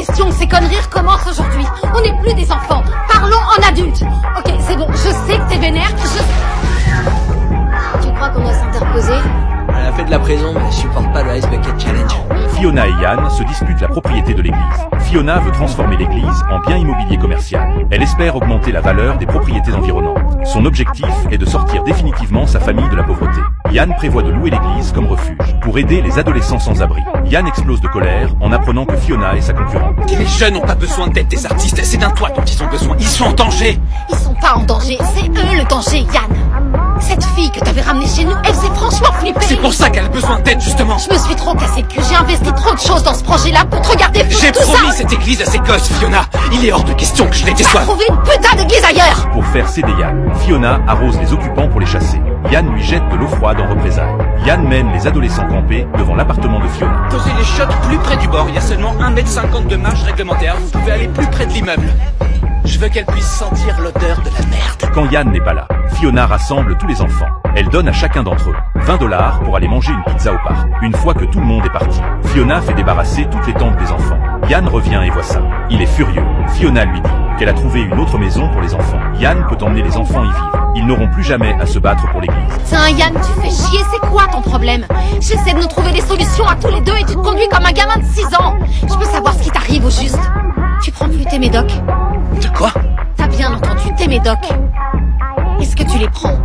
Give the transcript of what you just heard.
question, ces conneries recommencent aujourd'hui. On n'est plus des enfants, parlons en adultes. Ok, c'est bon, je sais que t'es vénère, Tu crois qu'on doit s'interposer? Elle a fait de la prison, mais elle supporte pas le Ice Bucket Challenge. Fiona et Yann se disputent la propriété de l'église. Fiona veut transformer l'église en bien immobilier commercial. Elle espère augmenter la valeur des propriétés environnantes. Son objectif est de sortir définitivement sa famille de la pauvreté. Yann prévoit de louer l'église comme refuge pour aider les adolescents sans abri. Yann explose de colère en apprenant que Fiona est sa concurrente. Les jeunes n'ont pas besoin d'aide des artistes, c'est d'un toit dont ils ont besoin. Ils sont en danger. Ils sont pas en danger, c'est eux le danger, Yann. Cette fille que t'avais ramenée chez nous, elle faisait franchement flipper. C'est pour ça qu'elle a besoin d'aide, justement. Je me suis trop cassé le cul, j'ai investi trop de choses dans ce projet-là pour te regarder foutre J'ai tout ça. promis cette église à ces gosses, Fiona. Il est hors de question que je les Va déçoive. trouver une putain d'église ailleurs. Pour faire céder Yann, Fiona arrose les occupants pour les chasser. Yann lui jette de l'eau froide en représailles. Yann mène les adolescents campés devant l'appartement de Fiona. Posez les shots plus près du bord. Il y a seulement 1,50 m de marge réglementaire. Vous pouvez aller plus près de l'immeuble. Je veux qu'elle puisse sentir l'odeur de la merde. Quand Yann n'est pas là, Fiona rassemble tous les enfants. Elle donne à chacun d'entre eux $20 pour aller manger une pizza au parc. Une fois que tout le monde est parti, Fiona fait débarrasser toutes les tentes des enfants. Yann revient et voit ça. Il est furieux. Fiona lui dit qu'elle a trouvé une autre maison pour les enfants. Yann peut emmener les enfants y vivre. Ils n'auront plus jamais à se battre pour l'église. Tiens Yann, tu fais chier, c'est quoi ton problème? J'essaie de nous trouver des solutions à tous les deux et tu te conduis comme un gamin de 6 ans. Je peux savoir ce qui t'arrive au juste? Tu prends plus tes médocs? De quoi? T'as bien entendu, tes médocs. Est-ce que tu les prends?